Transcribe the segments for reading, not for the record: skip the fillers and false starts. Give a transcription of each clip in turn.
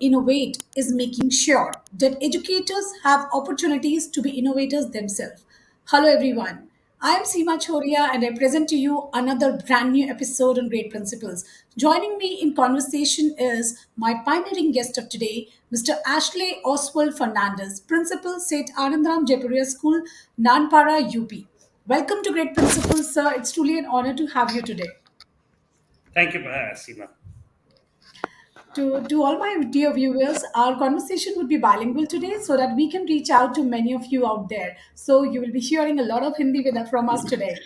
innovate is making sure that educators have opportunities to be innovators themselves. Hello, everyone. I am Seema Chhoriya and I present to you another brand new episode on Great Principles. Joining me in conversation is my pioneering guest of today, Mr. Ashley Oswald Fernandez, Principal, Seth Anandram Jaipuria School, Nanpara, UP. Welcome to Great Principles, sir. It's truly an honor to have you today. Thank you, Seema. To all my dear viewers, our conversation would be bilingual today so that we can reach out to many of you out there. So you will be hearing a lot of Hindi from us today.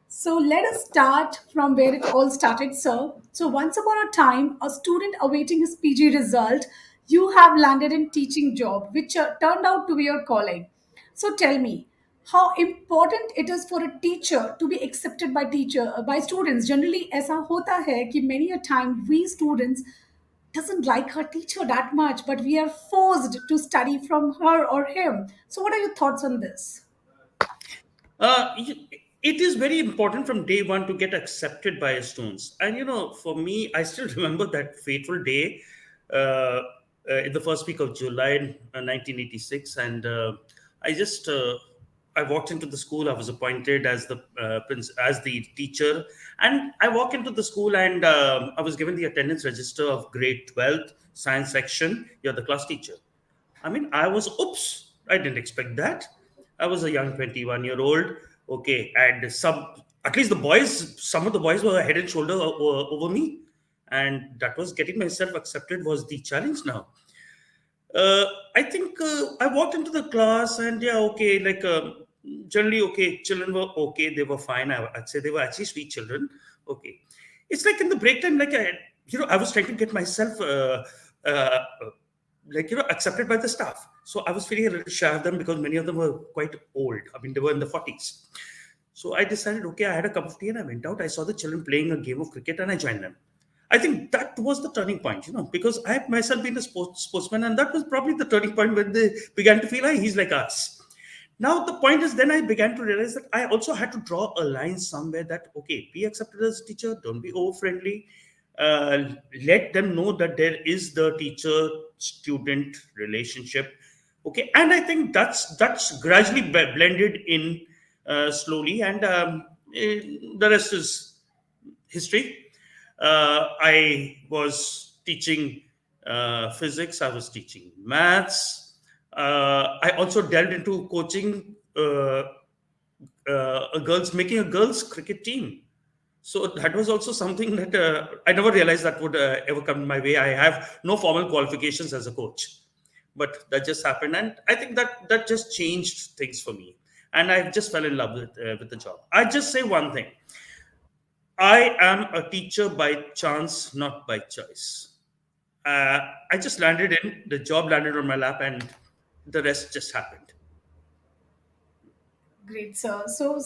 So let us start from where it all started, sir. So once upon a time, a student awaiting his PG result, you have landed in teaching job, which turned out to be your calling. So tell me, how important it is for a teacher to be accepted by students. Generally, ऐसा होता है कि many a time we students doesn't like her teacher that much, but we are forced to study from her or him. So, what are your thoughts on this? It is very important from day one to get accepted by students. And, for me, I still remember that fateful day in the first week of July in 1986. And I just, I walked into the school. I was appointed as the as the teacher. And I walked into the school and I was given the attendance register of grade 12th science section. You're the class teacher. I mean, oops, I didn't expect that. I was a young 21-year-old. Okay. And at least some of the boys were head and shoulder over me. And that was getting myself accepted was the challenge now. I think I walked into the class and yeah, okay, like generally, okay, children were okay. They were fine. I'd say they were actually sweet children. Okay. It's like in the break time, like, I was trying to get myself uh, accepted by the staff. So I was feeling a little shy of them because many of them were quite old. I mean, they were in the 40s. So I decided, okay, I had a cup of tea and I went out. I saw the children playing a game of cricket and I joined them. I think that was the turning point, because I had myself been a sportsman, and that was probably the turning point when they began to feel like he's like us. Now the point is, then I began to realize that I also had to draw a line somewhere that okay, be accepted as a teacher, don't be over friendly, uh, let them know that there is the teacher student relationship, okay, and I think that's gradually blended in slowly, and the rest is history. I was teaching physics, I was teaching maths. I also delved into coaching making a girls' cricket team. So that was also something that I never realized that would ever come my way. I have no formal qualifications as a coach, but that just happened, and I think that just changed things for me. And I just fell in love with the job. I just say one thing: I am a teacher by chance, not by choice. I just landed in, the job landed on my lap, and the rest just happened. Great, sir. So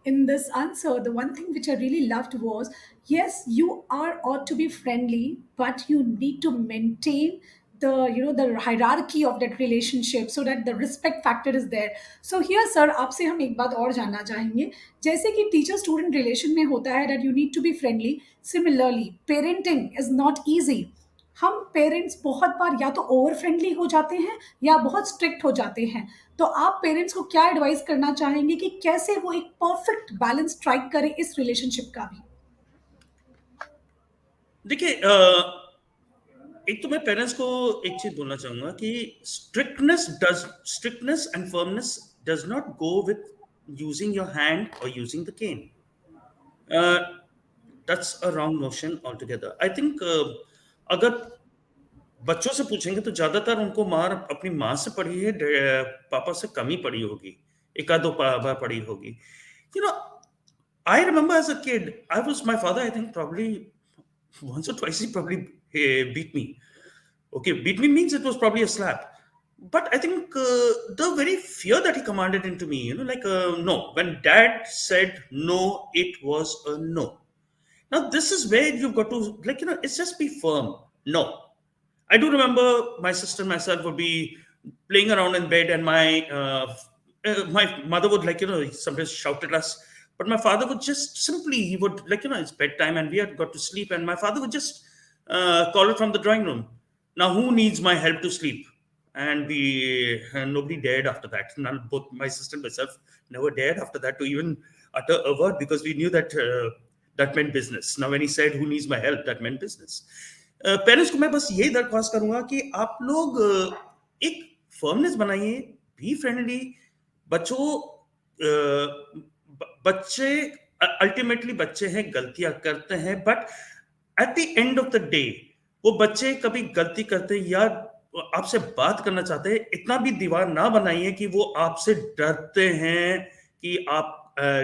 in this answer, the one thing which I really loved was yes, you are ought to be friendly, but you need to maintain the hierarchy of that relationship so that the respect factor is there. So here, sir, आपसे हम एक बात और जानना चाहेंगे जैसे कि teacher student relation में होता है that you need to be friendly. Similarly, parenting is not easy. हम पेरेंट्स बहुत बार या तो ओवर फ्रेंडली हो जाते हैं या बहुत स्ट्रिक्ट हो जाते हैं। तो आप पेरेंट्स को क्या एडवाइस करना चाहेंगे कि कैसे वो एक परफेक्ट बैलेंस स्ट्राइक करें इस रिलेशनशिप का भी? देखिए, एक तो मैं पेरेंट्स को एक चीज बोलना चाहूंगा कि strictness and firmness does not go with using your hand और using the cane. That's a wrong notion altogether. I think अगर बच्चों से पूछेंगे तो ज्यादातर उनको मार अपनी माँ से पड़ी है, पापा से कम ही पड़ी होगी, एक आध दो बार पड़ी होगी. You know, I remember as a kid, my father, I think probably once or twice he probably beat me. Okay, beat me means it was probably a slap. But I think the very fear that he commanded into me, like, no, when dad said no, it was a no. Now, this is where you've got to, like, it's just be firm. No. I do remember my sister and myself would be playing around in bed, and my mother would, like, sometimes shout at us. But my father would just simply, he would, like, it's bedtime and we had got to sleep, and my father would just call it from the drawing room. Now, who needs my help to sleep? And we nobody dared after that. None, both my sister and myself never dared after that to even utter a word, because we knew that that meant business. Now, when he said, "Who needs my help?" that meant business. Parents को मैं बस यही दरख्वास्त करूंगा कि आप लोग एक फर्मनेस बनाइए, बी फ्रेंडली। बच्चों, बच्चे अल्टीमेटली बच्चे हैं, गलतियां करते हैं, but at the end of the day वो बच्चे कभी गलती करते हैं या आपसे बात करना चाहते हैं, इतना भी दीवार ना बनाइए कि वो आपसे डरते हैं कि आप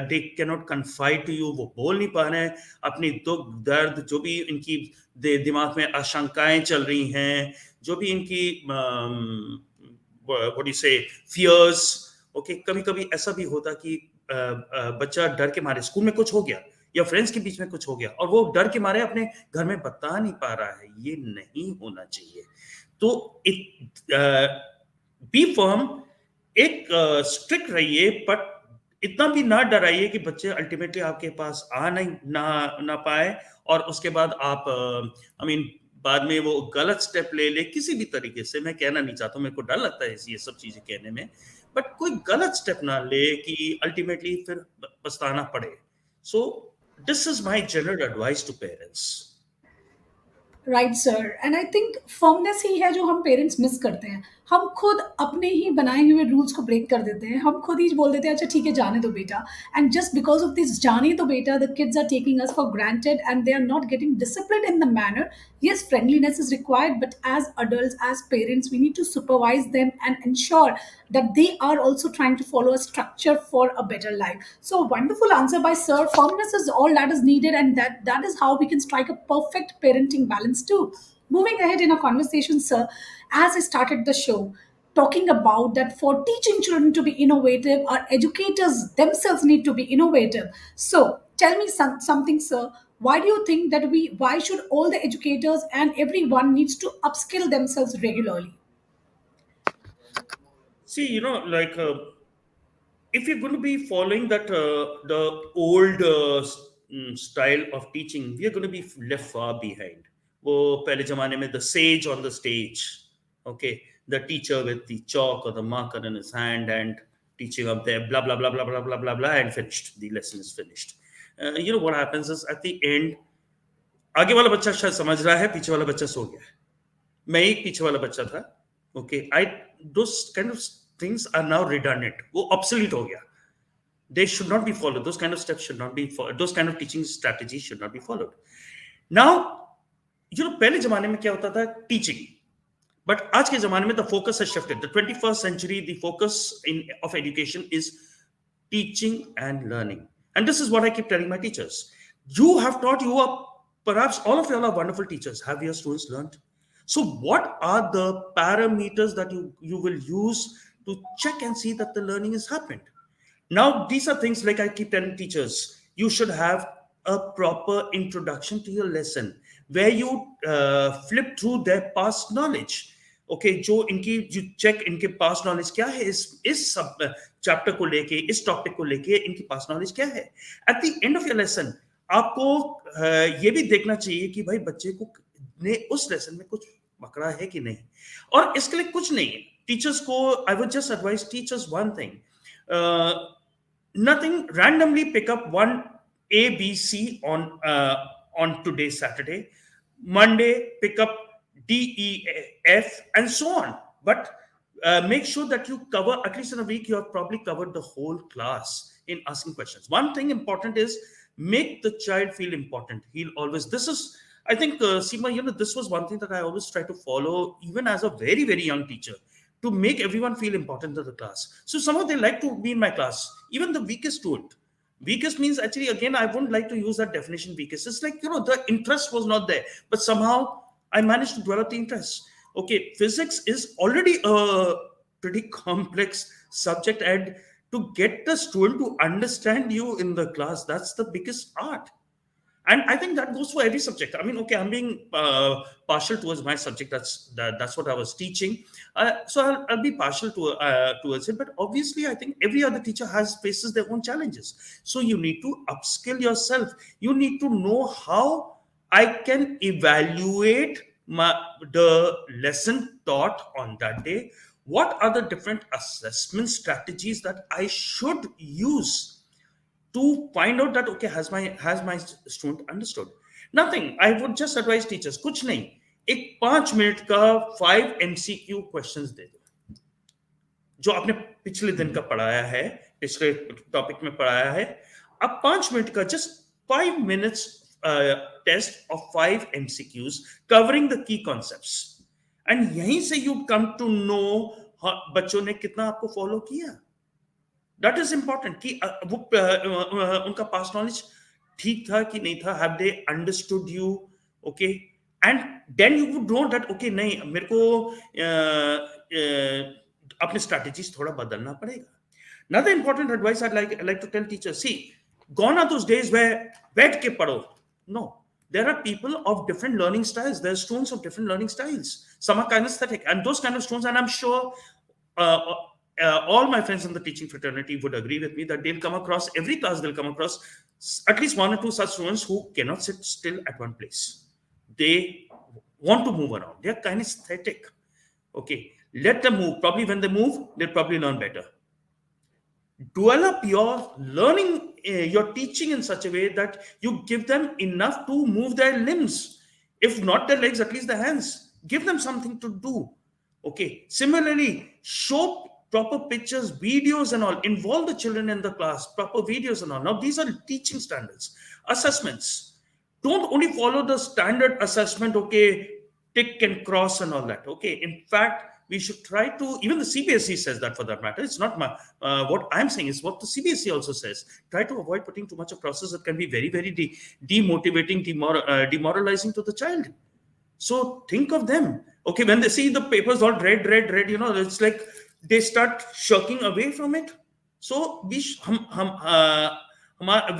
they cannot confide to you, वो बोल नहीं पा रहे हैं अपनी दुख दर्द, जो भी इनकी दिमाग में आशंकाएं चल रही हैं, जो भी इनकी व्हाट डू यू से फियर्स। ओके, कभी कभी ऐसा भी होता कि बच्चा डर के मारे, स्कूल में कुछ हो गया या फ्रेंड्स के बीच में कुछ हो गया और वो डर के मारे अपने घर में बता नहीं पा रहा है। ये नहीं होना चाहिए। तो बी फर्म, एक स्ट्रिक्ट रहिए, बट इतना भी ना डराइए कि बच्चे अल्टीमेटली आपके पास आ नहीं ना ना पाए, और उसके बाद आप आई मीन बाद में वो गलत स्टेप ले ले किसी भी तरीके से। मैं कहना नहीं चाहता हूँ, मेरे को डर लगता है ये सब चीजें कहने में, बट कोई गलत स्टेप ना ले कि अल्टीमेटली फिर पछताना पड़े। So this is my general advice to parents. Right sir, and I think firmness ही है जो हम पेरेंट्स मिस करते हैं। हम खुद अपने ही बनाए हुए रूल्स को ब्रेक कर देते हैं, हम खुद ही बोल देते हैं अच्छा ठीक है जाने दो बेटा, and just because of this जाने दो बेटा the kids are taking us for granted and they are not getting discipline in the manner. Yes, friendliness is required, but as adults, as parents, we need to supervise them and ensure that they are also trying to follow a structure for a better life. So, wonderful answer by Sir. Firmness is all that is needed, and that is how we can strike a perfect parenting balance too. Moving ahead in our conversation, sir, as I started the show, talking about that for teaching children to be innovative, our educators themselves need to be innovative. So tell me something, sir. Why do you think that why should all the educators and everyone needs to upskill themselves regularly? See, like if you're going to be following that the old style of teaching, we are going to be left far behind. वो पहले जमाने में the sage on the stage, okay, the teacher with the chalk or the marker in his hand and teaching up there, blah blah blah blah blah blah blah blah, and finished. The lesson is finished. What happens is at the end, आगे वाला बच्चा शायद समझ रहा है, पीछे वाला बच्चा सो गया है। मैं एक पीछे वाला बच्चा था। Okay, I those kind of things are now redundant, वो ऑब्सोलीट हो गया। They should not be followed. Those kind of steps should not be followed. Those kind of teaching strategies should not be followed. Now, पहले जमाने में क्या होता था? Teaching. But आज के जमाने में the focus has shifted. The 21st century, the focus of education is teaching and learning. And this is what I keep telling my teachers. You have taught, you are, perhaps all of you are wonderful teachers. Have your students learned? So what are the parameters that you will use to check and see that the learning has happened? Now, these are things like I keep telling teachers, you should have a proper introduction to your lesson where you flip through their past knowledge. Okay, जो इनकी जो check इनके past knowledge क्या है, इस सब chapter को लेके, इस टॉपिक को लेके इनकी पास्ट नॉलेज क्या है। At the end of your lesson आपको ये भी देखना चाहिए कि भाई बच्चे को ने उस लेसन में कुछ पकड़ा है कि नहीं। और इसके लिए कुछ नहीं है, टीचर्स को I would just advice teachers one thing, nothing, randomly pick up one ABC on today's Saturday. Monday pick up DEF and so on, but make sure that you cover at least in a week. You have probably covered the whole class in asking questions. One thing important is make the child feel important. He'll always, this is, I think, Seema, this was one thing that I always try to follow even as a very very young teacher, to make everyone feel important in the class. So somehow they like to be in my class, even the weakest student. Weakest means, actually, again, I wouldn't like to use that definition, weakest. It's like, the interest was not there, but somehow I managed to develop the interest. Okay, physics is already a pretty complex subject, and to get the student to understand you in the class, that's the biggest art. And I think that goes for every subject. I mean, okay, I'm being partial towards my subject. That's what I was teaching, so I'll be partial towards it. But obviously, I think every other teacher faces their own challenges. So you need to upskill yourself. You need to know how I can evaluate my, the lesson taught on that day, what are the different assessment strategies that I should use to find out that okay, has my student understood. Nothing, I would just advise teachers, कुछ नहीं, एक 5 minute का 5 MCQ questions दे दो, जो आपने पिछले दिन का पढ़ाया है, पिछले टॉपिक में पढ़ाया है, अब 5 मिनट का just 5 minutes test of 5 MCQs covering the key concepts, and यहीं से यू कम टू नो बच्चों ने कितना आपको फॉलो किया. दैट इज इंपॉर्टेंट कि वो उनका पास नॉलेज ठीक था कि नहीं था, have they understood you, okay, and then you would know that okay, नहीं मेरे को अपने स्ट्रैटेजीज थोड़ा बदलना पड़ेगा. Another important advice I'd like to tell teachers, see, gone are those days where बैठ के पढ़ो. No, there are people of different learning styles. There are students of different learning styles. Some are kinesthetic, and those kind of students, and I'm sure all my friends in the teaching fraternity would agree with me that they'll come across, every class they'll come across at least one or two such students who cannot sit still at one place. They want to move around. They are kinesthetic. Okay, let them move. Probably when they move, they'll probably learn better. Develop your learning, your teaching in such a way that you give them enough to move their limbs. If not their legs, at least their hands. Give them something to do. Okay. Similarly, show proper pictures, videos and all. Involve the children in the class. Proper videos and all. Now, these are teaching standards. Assessments. Don't only follow the standard assessment, okay, tick and cross and all that. Okay. In fact, we should try to, even the CBSE says that for that matter. It's not my, what I'm saying is what the CBSE also says. Try to avoid putting too much of crosses that can be very, very demotivating, demoralizing to the child. So think of them. Okay, when they see the papers all red, it's like they start shirking away from it. So we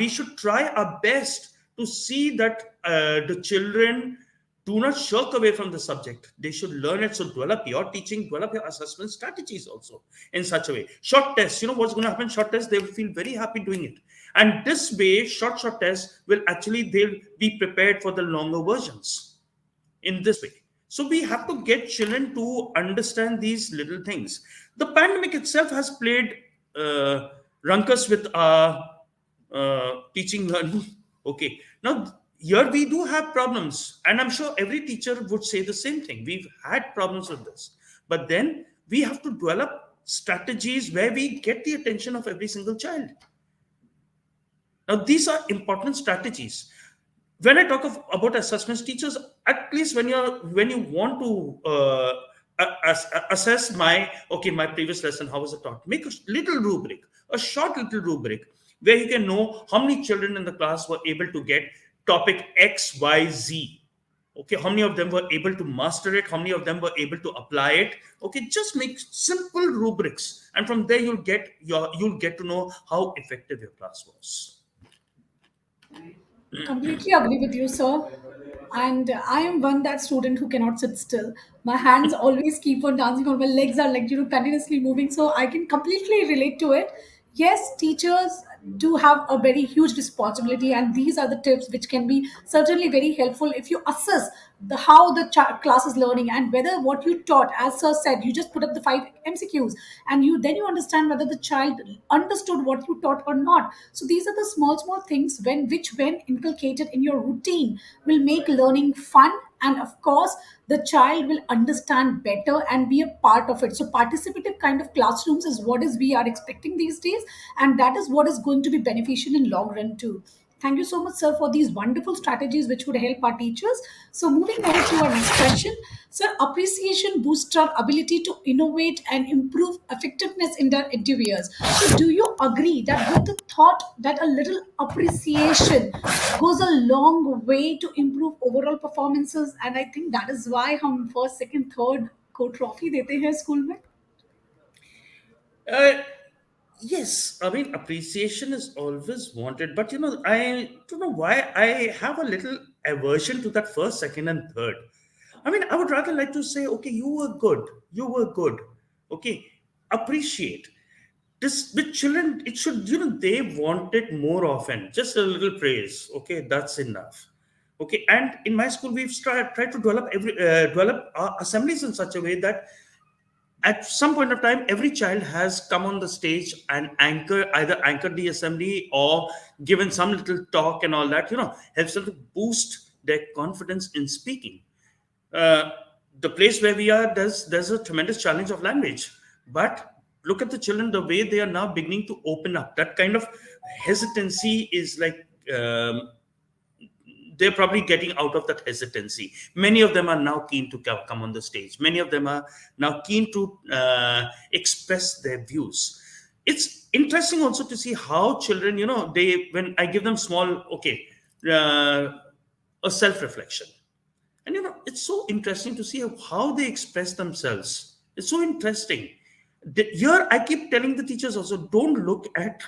should try our best to see that the children do not shirk away from the subject. They should learn it. So develop your teaching, develop your assessment strategies also in such a way. Short tests, what's going to happen? Short tests, they will feel very happy doing it. And this way, short tests will actually, they'll be prepared for the longer versions in this way. So we have to get children to understand these little things. The pandemic itself has played ruckus with our teaching learning. Okay. Now, here we do have problems, and I'm sure every teacher would say the same thing. We've had problems with this, but then we have to develop strategies where we get the attention of every single child. Now, these are important strategies. When I talk about assessments, teachers, at least when you want to assess my previous lesson, how was it taught, make a little rubric, a short little rubric, where you can know how many children in the class were able to get topic X, Y, Z. Okay, how many of them were able to master it? How many of them were able to apply it? Okay, just make simple rubrics, and from there you'll get to know how effective your class was. Completely agree with you, sir. And I am one that student who cannot sit still. My hands always keep on dancing, or my legs are like continuously moving. So I can completely relate to it. Yes, teachers do have a very huge responsibility, and these are the tips which can be certainly very helpful if you assess the how the class is learning and whether what you taught, as sir said, you just put up the 5 MCQs, and you understand whether the child understood what you taught or not. So these are the small things when inculcated in your routine will make learning fun, and of course the child will understand better and be a part of it. So participative kind of classrooms is what is we are expecting these days, and that is what is going to be beneficial in long run too. Thank you so much, sir, for these wonderful strategies which would help our teachers. So, moving over to our next question, sir, appreciation boosts our ability to innovate and improve effectiveness in their interviews. So, do you agree that with the thought that a little appreciation goes a long way to improve overall performances? And I think that is why हम first, second, third को trophy देते हैं school में. Uh, yes, I mean, appreciation is always wanted, but I don't know why I have a little aversion to that first, second, and third. I mean, I would rather like to say, okay, you were good, okay, appreciate. This with children, it should, they want it more often. Just a little praise, okay, that's enough. Okay, and in my school we've tried to develop our assemblies in such a way that at some point of time every child has come on the stage and either anchored the assembly or given some little talk, and all that, helps them to boost their confidence in speaking. uh, the place where we are, there's a tremendous challenge of language, but look at the children, the way they are now beginning to open up. That kind of hesitancy is like, they're probably getting out of that hesitancy. Many of them are now keen to come on the stage. Many of them are now keen to express their views. It's interesting also to see how children, they when I give them small, okay, uh, a self reflection, and it's so interesting to see how they express themselves. It's so interesting. Here, I keep telling the teachers also, don't look at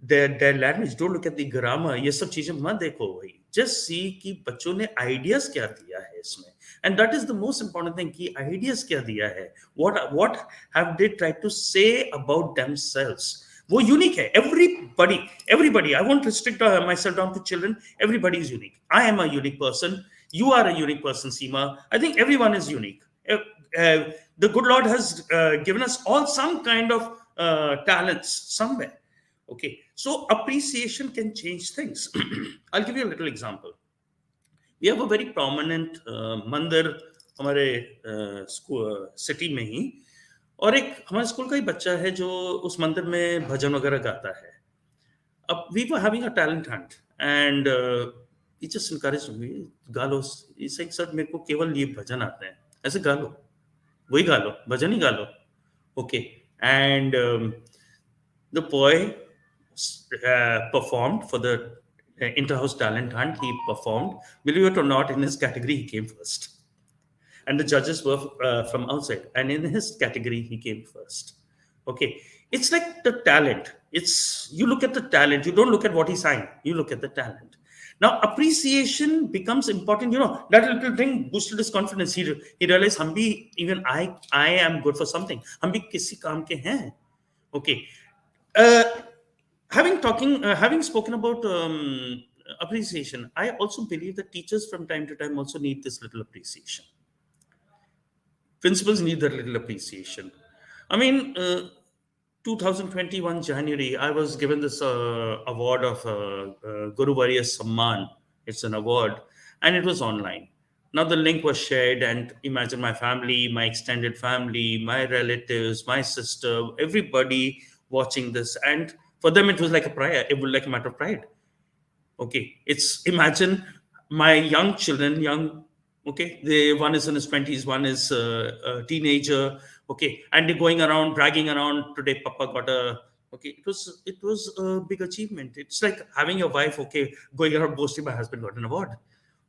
their language, don't look at the grammar. ये सब चीजें मत देखो भाई. Just see कि बच्चों ने ideas क्या दिया है इसमें. And that is the most important thing, कि ideas क्या दिया है. What have they tried to say about themselves? वो unique है. Everybody. I won't restrict myself down to children. Everybody is unique. I am a unique person. You are a unique person, Seema. I think everyone is unique. The good Lord has given us all some kind of talents somewhere. Okay, so appreciation can change things. I'll give you a little example. We have a very prominent मंदिर हमारे school city में ही, और एक हमारे school का ही बच्चा है जो उस मंदिर में भजन वगैरह गाता है. अब we were having a talent hunt, and he just encouraged me, गा लो. He's saying, सर मेरे को केवल ये भजन आते हैं, ऐसे गा लो, वही गा लो, भजन ही गा लो. Okay, and the boy performed for the inter-house talent hunt. He performed. Believe it or not, in his category, he came first. And the judges were from outside. And in his category, he came first. Okay. It's like the talent. You look at the talent. You don't look at what he sang. You look at the talent. Now, appreciation becomes important. That little thing boosted his confidence. He realized, even I am good for something. हम भी किसी काम के हैं. Okay. Uh, having spoken about appreciation, I also believe that teachers from time to time also need this little appreciation. Principals need that little appreciation. I mean, 2021 January, I was given this award of Guru Varya Samman. It's an award, and it was online. Now the link was shared, and imagine my family, my extended family, my relatives, my sister, everybody watching this, and for them it was like a prayer. It was like a matter of pride. Okay, it's imagine my young children, okay, they one is in his 20s, one is a teenager, okay, and they're going around bragging around, today papa got a, okay, it was a big achievement. It's like having your wife, okay, going around boasting, my husband got an award.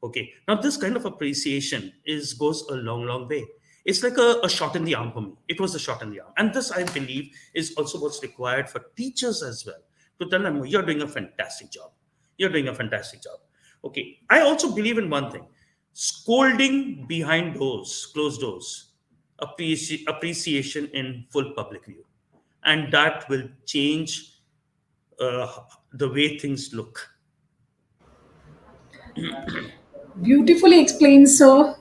Okay, now this kind of appreciation goes a long way. It's like a shot in the arm for me. It was a shot in the arm, and this, I believe, is also what's required for teachers as well, to tell them, you're doing a fantastic job. You're doing a fantastic job. Okay. I also believe in one thing: scolding behind doors, closed doors, appreciation in full public view. And that will change uh, the way things look. Beautifully explained, sir.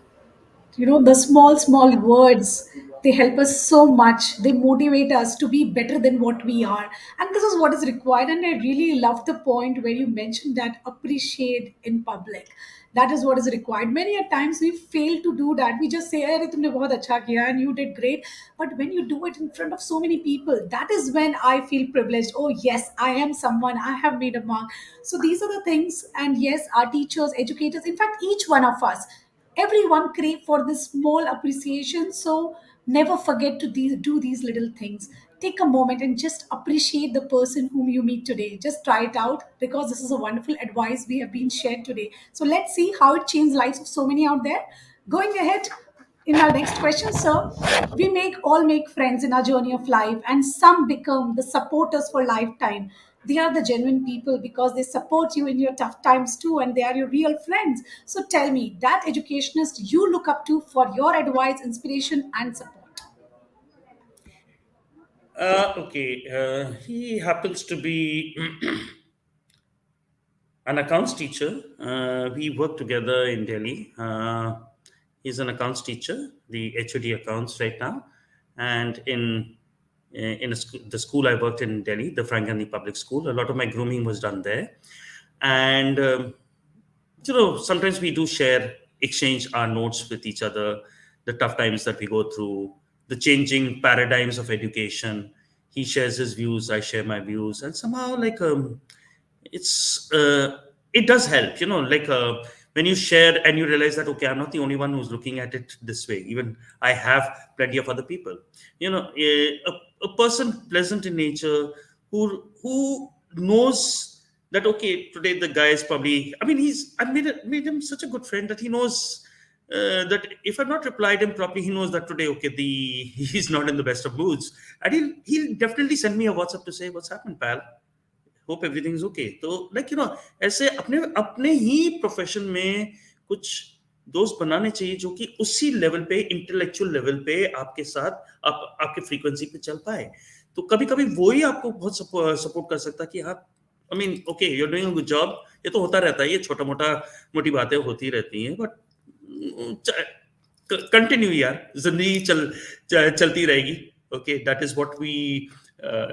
The small words, they help us so much. They motivate us to be better than what we are, and this is what is required. And I really love the point where you mentioned that appreciate in public. That is what is required. Many a times we fail to do that. We just say, "Arey, tumne bahut acha kiya and you did great." But when you do it in front of so many people, that is when I feel privileged. Oh yes, I am someone, I have made a mark. So these are the things. And yes, our teachers, educators, in fact each one of us, everyone crave for this small appreciation. So never forget to do these little things. Take a moment and just appreciate the person whom you meet today. Just try it out, because this is a wonderful advice we have been shared today. So let's see how it changed lives of so many out there. Going ahead, in our next question, sir, we make friends in our journey of life, and some become the supporters for lifetime. They are the genuine people because they support you in your tough times too, and they are your real friends. So tell me, that educationist you look up to for your advice, inspiration, and support. Okay. He happens to be an accounts teacher. We work together in Delhi. He's an accounts teacher, the HOD accounts right now, and the school I worked in Delhi, the Frank Gandhi Public School. A lot of my grooming was done there, and sometimes we do share, exchange our notes with each other, the tough times that we go through, the changing paradigms of education. He shares his views, I share my views, and somehow it's it does help, when you share and you realize that, okay, I'm not the only one who's looking at it this way. Even I have plenty of other people, a person pleasant in nature, who knows that, okay, today the guy is probably, I mean, I made him such a good friend that he knows that if I've not replied him properly, he knows that today, okay, he's not in the best of moods, and he'll definitely send me a WhatsApp to say, what's happened, pal? Hope everything is okay. तो ऐसे अपने अपने ही profession में कुछ दोस्त बनाने चाहिए जो कि उसी लेवल पे, इंटेलेक्चुअल लेवल पे आपके साथ आपके फ्रीक्वेंसी पे चल पाए। तो कभी कभी वो ही आपको बहुत सपोर्ट कर सकता है कि हाँ, I mean, okay, you are doing a good job. ये तो होता रहता है, ये छोटा मोटा मोटी बातें होती रहती हैं, बट कंटिन्यू यार, जिंदगी चलती रहेगी। Okay, that is what we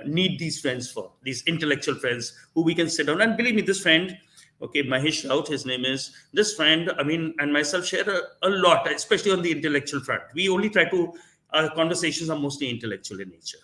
need these friends for, these intellectual friends who we can sit down. And believe me, this friend, okay, Mahesh Raut, his name is, this friend, I mean, and myself share a lot, especially on the intellectual front. We only try to, our conversations are mostly intellectual in nature.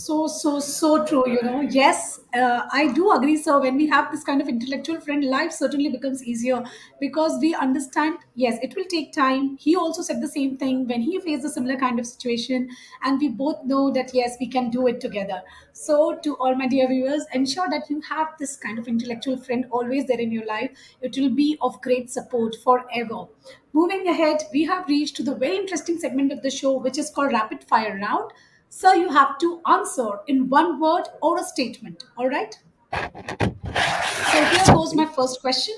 So true, yes, I do agree, sir. When we have this kind of intellectual friend, life certainly becomes easier because we understand, yes, it will take time. He also said the same thing when he faced a similar kind of situation, and we both know that yes, we can do it together. So to all my dear viewers, ensure that you have this kind of intellectual friend always there in your life. It will be of great support forever. Moving ahead, we have reached to the very interesting segment of the show, which is called rapid fire round. So you have to answer in one word or a statement. All right. So here goes my first question.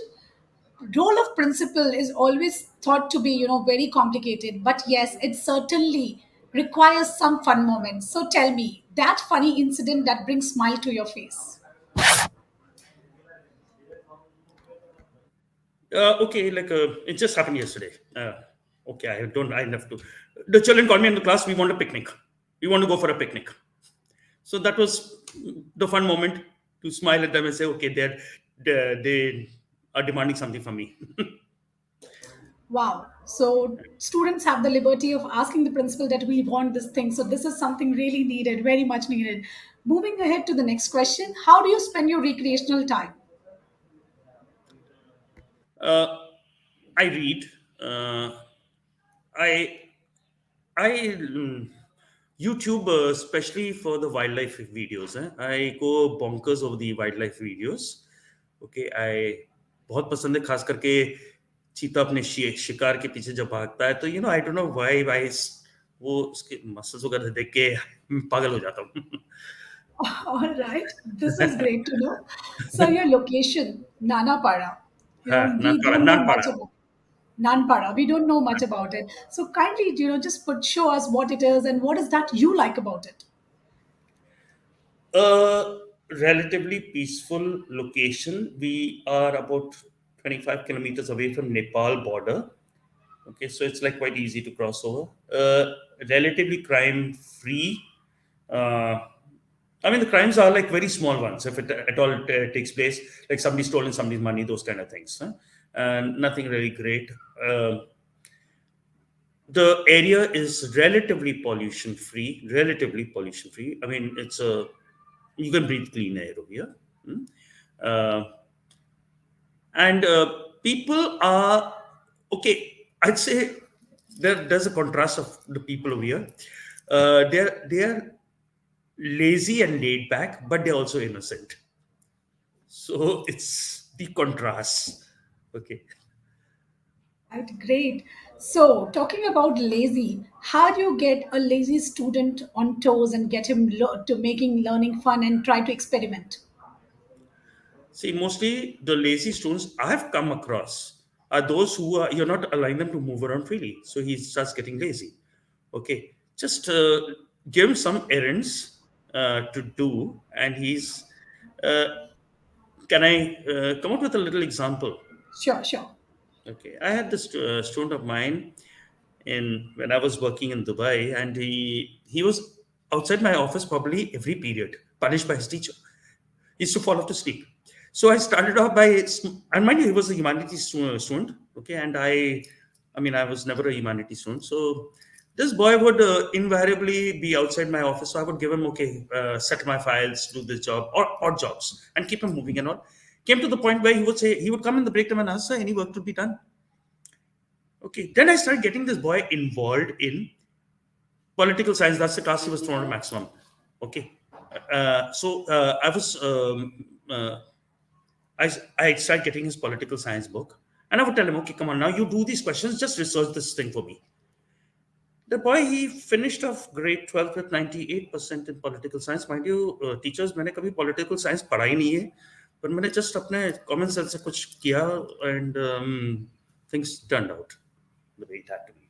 Role of principal is always thought to be, very complicated, but yes, it certainly requires some fun moments. So tell me that funny incident that brings smile to your face. Okay, it just happened yesterday. Okay, I have to. The children called me in the class. We want a picnic. We want to go for a picnic. So that was the fun moment to smile at them and say, okay, they are demanding something from me. Wow. So students have the liberty of asking the principal that we want this thing. So this is something really needed, very much needed. Moving ahead to the next question. How do you spend your recreational time? Uh, I read. I I YouTube, especially for the wildlife videos. I go bonkers over the wildlife videos. Okay, I बहुत पसंद है, खास करके चीता अपने शिकार के पीछे जब भागता है, तो आई डोंट नो व्हाई वो उसके मसल्स वगैरह देख के पागल हो जाता हूँ। All right, this is great to know. So your location, Nanapara. हाँ, We नानपाड़ा don't know नानपाड़ा। much about Nanpara. We don't know much about it. So kindly, just show us what it is and what is that you like about it. A relatively peaceful location. We are about 25 kilometers away from Nepal border. Okay, so it's like quite easy to cross over. Relatively crime free. Uh, I mean, the crimes are like very small ones, if it at all takes place, like somebody stolen somebody's money, those kind of things. Huh? And nothing really great. The area is relatively pollution free. Relatively pollution free. I mean, you can breathe clean air over here. Hmm? Uh, and people are okay. I'd say there's a contrast of the people over here. They're lazy and laid back, but they're also innocent. So it's the contrast. Okay. Right, great. So talking about lazy, how do you get a lazy student on toes and get him to making learning fun and try to experiment? See, mostly the lazy students I've come across are those who are, you're not allowing them to move around freely. So he starts getting lazy. Okay. Just give him some errands to do, and he's uh, Can I come up with a little example? Sure, sure. Okay, I had this student of mine in when I was working in Dubai, and he was outside my office probably every period, punished by his teacher. He used to fall off to sleep. So I started off by, and mind you, he was a humanities student. Okay, and I mean, I was never a humanities student. So this boy would invariably be outside my office. So I would give him, okay, set my files, do this job, or odd jobs, and keep him moving and all. Came to the point where he would come in the break time and ask, sir, any work to be done? Okay, then I started getting this boy involved in political science. That's the class he was thrown to maximum. Okay, I was I started getting his political science book, and I would tell him, okay, come on, now you do these questions, just research this thing for me. The boy, he finished off grade 12 with 98% in political science. Mind you, teachers, मैंने कभी political science पढ़ा ही नहीं है, पर मैंने just अपने common sense से कुछ किया, and things turned out the way it had to be.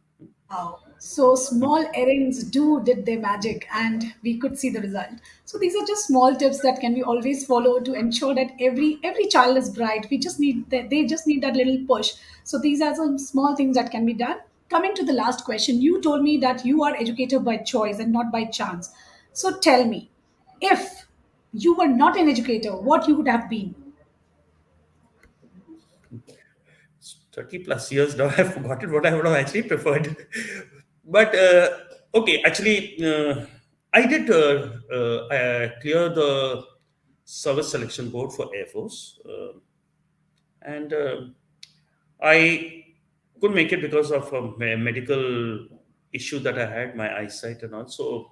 Wow. So small errands did their magic, and we could see the result. So these are just small tips that can be always followed to ensure that every child is bright. We just need that, they just need that little push. So these are some small things that can be done. Coming to the last question, you told me that you are educated by choice and not by chance. So tell me, if you were not an educator, what you would have been? 30 plus years now, I've forgotten what I would have actually preferred. But okay, actually, I did clear the service selection board for Air Force, and I couldn't make it because of a medical issue that I had, my eyesight and all. So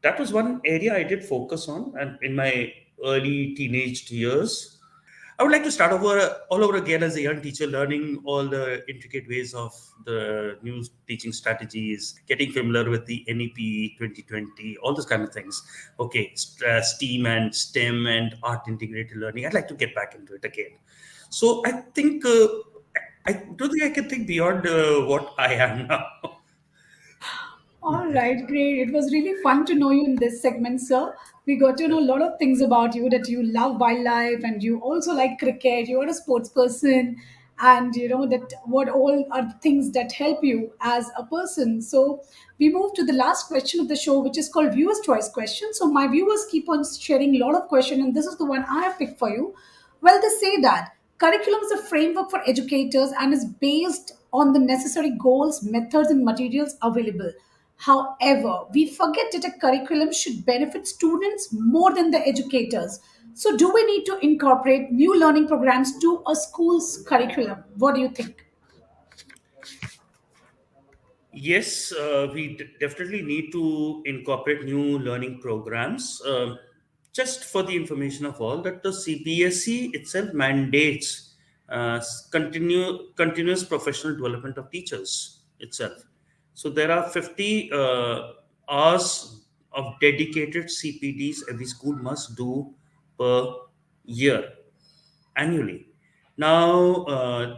that was one area I did focus on, and in my early teenage years. I would like to start all over again as a young teacher, learning all the intricate ways of the new teaching strategies, getting familiar with the NEP 2020, all those kind of things. Okay, STEAM and STEM and art integrated learning. I'd like to get back into it again. So I think I don't think I can think beyond what I am now. All right, great. It was really fun to know you in this segment, sir. We got to know a lot of things about you, that you love wildlife and you also like cricket. You are a sports person, and you know that what all are the things that help you as a person. So we move to the last question of the show, which is called viewers' choice question. So my viewers keep on sharing a lot of questions, and this is the one I have picked for you. Well, they say that curriculum is a framework for educators and is based on the necessary goals, methods, and materials available. However, we forget that a curriculum should benefit students more than the educators. So, do we need to incorporate new learning programs to a school's curriculum? What do you think? Yes, we definitely need to incorporate new learning programs. Just for the information of all, that the CPSE itself mandates continuous professional development of teachers itself. So there are 50 hours of dedicated CPDs every school must do per year annually. Now,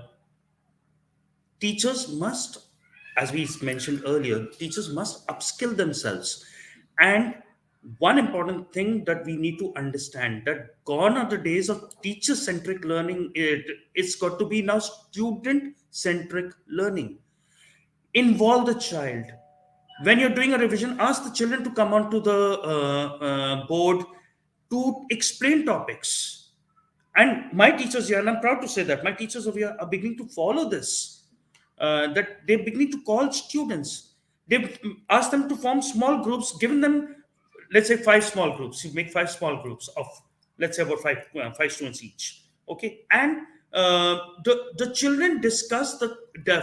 teachers must, as we mentioned earlier, teachers must upskill themselves. And one important thing that we need to understand, that gone are the days of teacher centric learning. It's got to be now student centric learning. Involve the child. When you're doing a revision, ask the children to come onto the board to explain topics. And my teachers here, and I'm proud to say that my teachers over here are beginning to follow this, that they're beginning to call students. They've asked them to form small groups, given them, let's say, five small groups. You make five small groups of, let's say, about five students each. Okay. And the children discuss the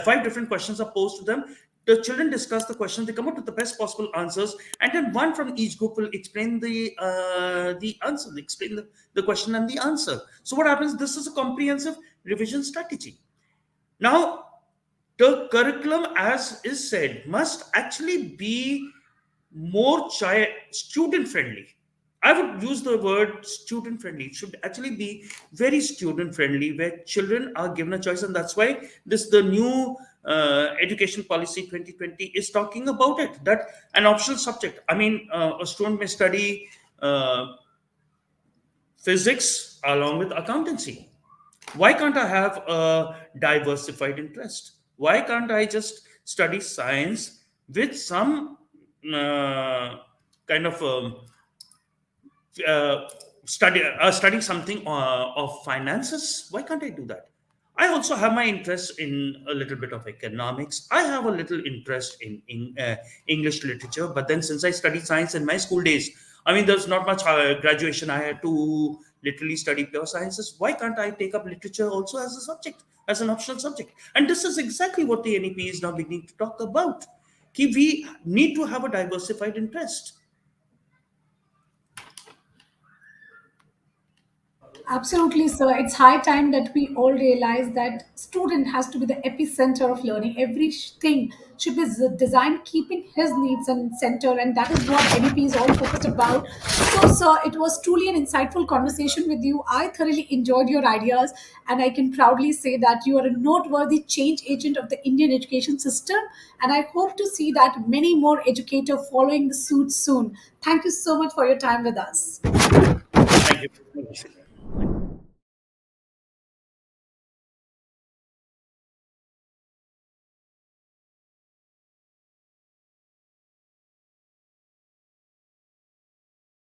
five different questions are posed to them. The children discuss the questions, they come up with the best possible answers, and then one from each group will explain the answer, they explain the question and the answer. So what happens? This is a comprehensive revision strategy. Now, the curriculum, as is said, must actually be more student friendly. I would use the word student friendly. It should actually be very student friendly, where children are given a choice, and that's why the new education policy 2020 is talking about it. That an optional subject. I mean, a student may study physics along with accountancy. Why can't I have a diversified interest? Why can't I just study science with some uh, kind of uh, studying something of finances? Why can't I do that? I also have my interest in a little bit of economics. I have a little interest in English literature. But then, since I studied science in my school days, I mean, there's not much graduation. I had to literally study pure sciences. Why can't I take up literature also as a subject, as an optional subject? And this is exactly what the NEP is now beginning to talk about. We need to have a diversified interest. Absolutely, sir. It's high time that we all realize that student has to be the epicenter of learning. Everything should be designed keeping his needs in center, and that is what NEP is all focused about. So, sir, it was truly an insightful conversation with you. I thoroughly enjoyed your ideas, and I can proudly say that you are a noteworthy change agent of the Indian education system. And I hope to see that many more educators following the suit soon. Thank you so much for your time with us. Thank you.